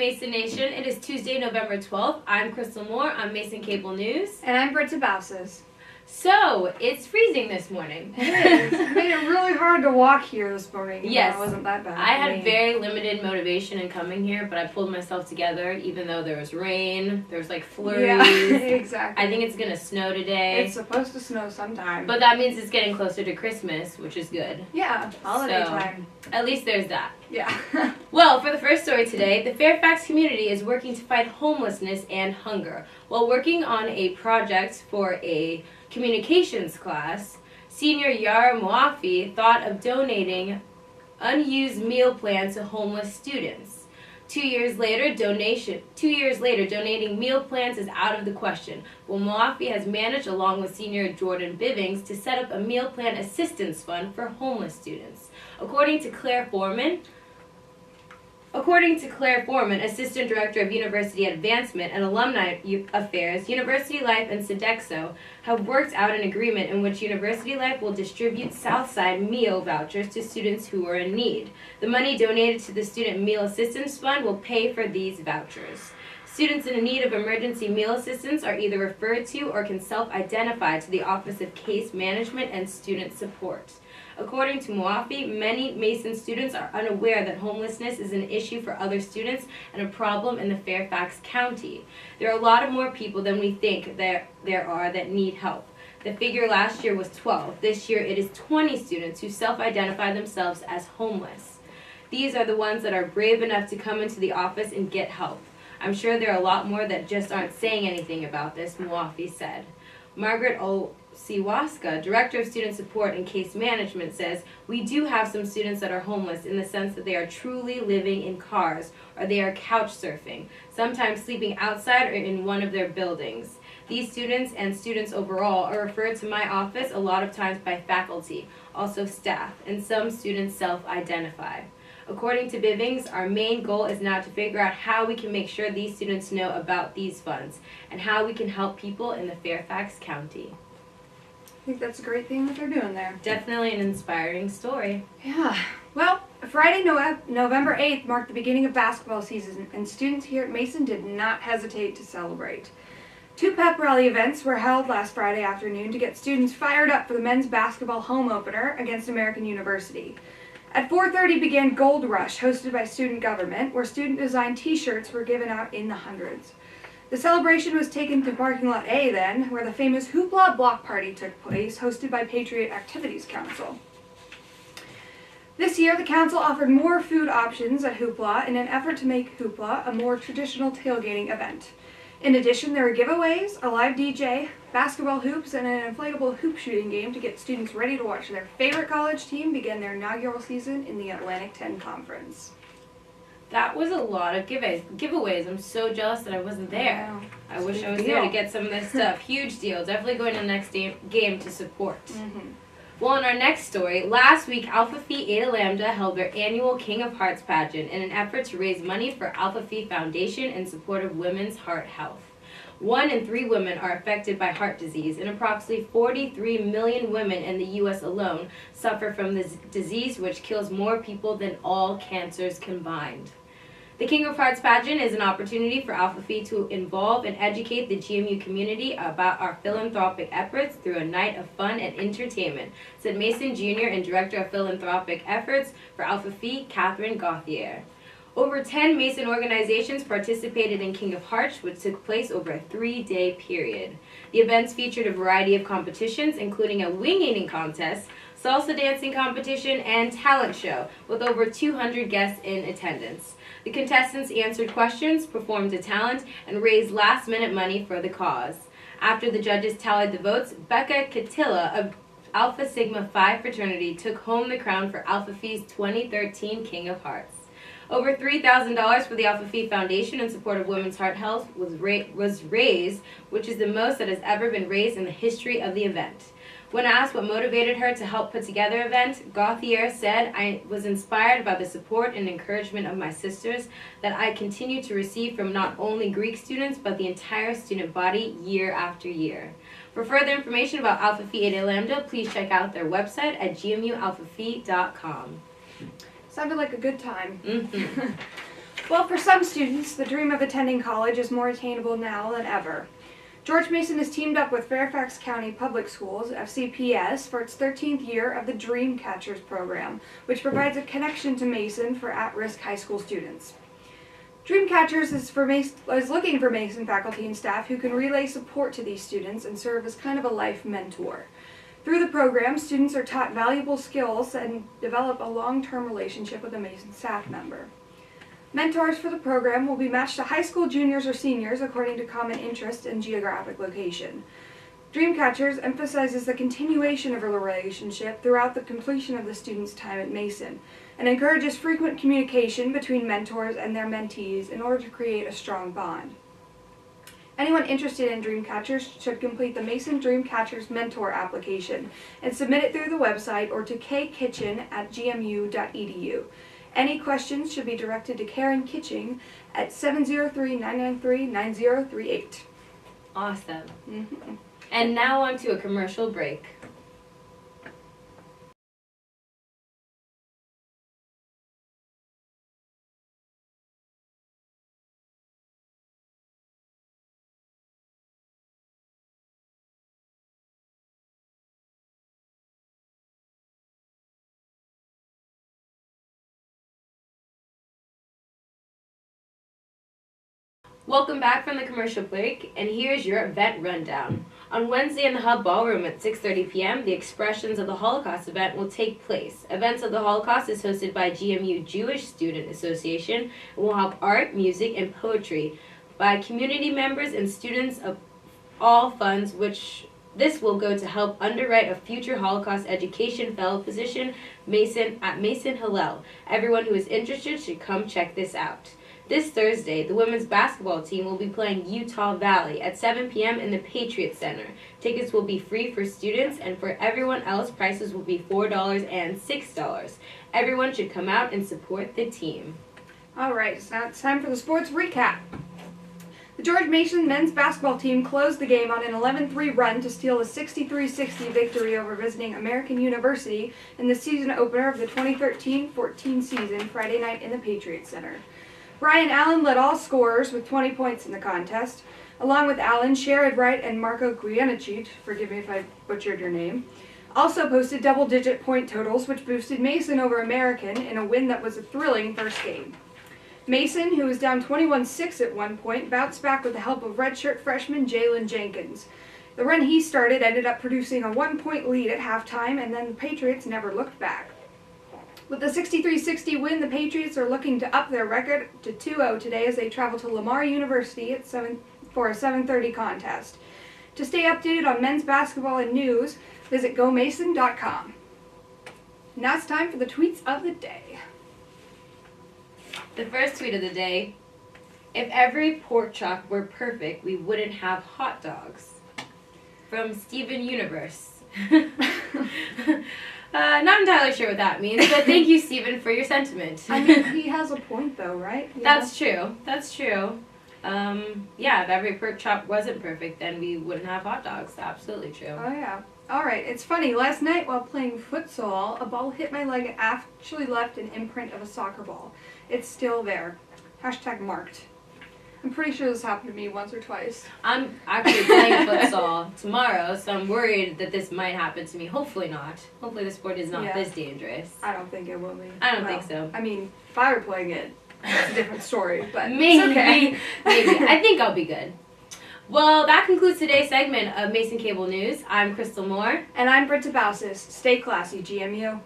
Mason Nation. It is Tuesday, November 12th. I'm Crystal Moore on Mason Cable News. And I'm Britta Bauses. So, it's freezing this morning. It is. It made it really hard to walk here this morning. Yes. It wasn't that bad. I had very limited motivation in coming here, but I pulled myself together even though there was rain, there was like flurries. Yeah, exactly. I think it's going to snow today. It's supposed to snow sometime. But that means it's getting closer to Christmas, which is good. Yeah, holiday So, time. At least there's that. Yeah. Well, for the first story today, the Fairfax community is working to fight homelessness and hunger. While working on a project for a communications class, senior Yara Moafi thought of donating unused meal plans to homeless students. 2 years later, donating meal plans is out of the question. Well, Moafi has managed, along with senior Jordan Bivings, to set up a meal plan assistance fund for homeless students. According to Claire Foreman, Assistant Director of University Advancement and Alumni Affairs, University Life and Sodexo have worked out an agreement in which University Life will distribute Southside meal vouchers to students who are in need. The money donated to the Student Meal Assistance Fund will pay for these vouchers. Students in need of emergency meal assistance are either referred to or can self-identify to the Office of Case Management and Student Support. According to Moafi, many Mason students are unaware that homelessness is an issue for other students and a problem in the Fairfax County. There are a lot more people than we think there are that need help. The figure last year was 12. This year it is 20 students who self-identify themselves as homeless. These are the ones that are brave enough to come into the office and get help. I'm sure there are a lot more that just aren't saying anything about this, Moafi said. Margaret Siwaska, Director of Student Support and Case Management, says, "We do have some students that are homeless in the sense that they are truly living in cars or they are couch surfing, sometimes sleeping outside or in one of their buildings. These students and students overall are referred to my office a lot of times by faculty, also staff, and some students self-identify." According to Bivings, our main goal is now to figure out how we can make sure these students know about these funds and how we can help people in the Fairfax County. I think that's a great thing that they're doing there. Definitely an inspiring story. Yeah. Well, Friday, November 8th marked the beginning of basketball season, and students here at Mason did not hesitate to celebrate. 2 pep rally events were held last Friday afternoon to get students fired up for the men's basketball home opener against American University. At 4:30 began Gold Rush, hosted by student government, where student-designed t-shirts were given out in the hundreds. The celebration was taken to Parking Lot A then, where the famous Hoopla Block Party took place, hosted by Patriot Activities Council. This year, the council offered more food options at Hoopla in an effort to make Hoopla a more traditional tailgating event. In addition, there were giveaways, a live DJ, basketball hoops, and an inflatable hoop shooting game to get students ready to watch their favorite college team begin their inaugural season in the Atlantic 10 Conference. That was a lot of giveaways. I'm so jealous that I wasn't there. I wish I was there to get some of this stuff. Huge deal. Definitely going to the next game to support. Mm-hmm. Well, in our next story, last week Alpha Phi Eta Lambda held their annual King of Hearts pageant in an effort to raise money for Alpha Phi Foundation in support of women's heart health. 1 in 3 women are affected by heart disease, and approximately 43 million women in the U.S. alone suffer from this disease, which kills more people than all cancers combined. The King of Hearts pageant is an opportunity for Alpha Phi to involve and educate the GMU community about our philanthropic efforts through a night of fun and entertainment, said Mason Jr. and Director of Philanthropic Efforts for Alpha Phi, Catherine Gauthier. Over 10 Mason organizations participated in King of Hearts, which took place over a 3-day period. The events featured a variety of competitions, including a wing eating contest, salsa dancing competition, and talent show, with over 200 guests in attendance. The contestants answered questions, performed a talent, and raised last-minute money for the cause. After the judges tallied the votes, Becca Catilla of Alpha Sigma Phi fraternity took home the crown for Alpha Phi's 2013 King of Hearts. Over $3,000 for the Alpha Phi Foundation in support of women's heart health was raised, which is the most that has ever been raised in the history of the event. When asked what motivated her to help put together the event, Gauthier said, "I was inspired by the support and encouragement of my sisters that I continue to receive from not only Greek students, but the entire student body year after year." For further information about Alpha Phi Eta Lambda, please check out their website at gmualphaphi.com. Sounded like a good time. Mm-hmm. Well, for some students, the dream of attending college is more attainable now than ever. George Mason has teamed up with Fairfax County Public Schools, FCPS, for its 13th year of the Dreamcatchers program, which provides a connection to Mason for at-risk high school students. Dreamcatchers is looking for Mason faculty and staff who can relay support to these students and serve as kind of a life mentor. Through the program, students are taught valuable skills and develop a long-term relationship with a Mason staff member. Mentors for the program will be matched to high school juniors or seniors according to common interest and geographic location. Dreamcatchers emphasizes the continuation of a relationship throughout the completion of the student's time at Mason and encourages frequent communication between mentors and their mentees in order to create a strong bond. Anyone interested in Dreamcatchers should complete the Mason Dreamcatchers Mentor application and submit it through the website or to kkitchen@gmu.edu. Any questions should be directed to Karen Kitching at 703-993-9038. Awesome. Mm-hmm. And now on to a commercial break. Welcome back from the commercial break, and here's your event rundown. On Wednesday in the Hub Ballroom at 6:30 p.m., the Expressions of the Holocaust event will take place. Events of the Holocaust is hosted by GMU Jewish Student Association and will have art, music, and poetry by community members and students of all funds, which this will go to help underwrite a future Holocaust education fellow position at Mason Hillel. Everyone who is interested should come check this out. This Thursday, the women's basketball team will be playing Utah Valley at 7 p.m. in the Patriot Center. Tickets will be free for students, and for everyone else, prices will be $4 and $6. Everyone should come out and support the team. All right, so now it's time for the sports recap. The George Mason men's basketball team closed the game on an 11-3 run to steal a 63-60 victory over visiting American University in the season opener of the 2013-14 season, Friday night in the Patriot Center. Brian Allen led all scorers with 20 points in the contest. Along with Allen, Sherrod Wright and Marco Guianichit, forgive me if I butchered your name, also posted double-digit point totals, which boosted Mason over American in a win that was a thrilling first game. Mason, who was down 21-6 at one point, bounced back with the help of redshirt freshman Jalen Jenkins. The run he started ended up producing a 1-point lead at halftime, and then the Patriots never looked back. With the 63-60 win, the Patriots are looking to up their record to 2-0 today as they travel to Lamar University for a 7:30 contest. To stay updated on men's basketball and news, visit gomason.com. Now it's time for the tweets of the day. The first tweet of the day: if every pork chop were perfect, we wouldn't have hot dogs. From Steven Universe. Not entirely sure what that means, but thank you, Stephen, for your sentiment. I mean, he has a point, though, right? That's true. That's true. Yeah, if every pork chop wasn't perfect, then we wouldn't have hot dogs. Absolutely true. Oh, yeah. All right. It's funny. Last night, while playing futsal, a ball hit my leg and actually left an imprint of a soccer ball. It's still there. # marked. I'm pretty sure this happened to me once or twice. I'm actually playing futsal tomorrow, so I'm worried that this might happen to me. Hopefully not. Hopefully the sport is not this dangerous. I don't think it will be. I don't think so. I mean, if I were playing it, it's a different story, but maybe, it's okay. Maybe. I think I'll be good. Well, that concludes today's segment of Mason Cable News. I'm Crystal Moore. And I'm Britta Bausis. Stay classy, GMU.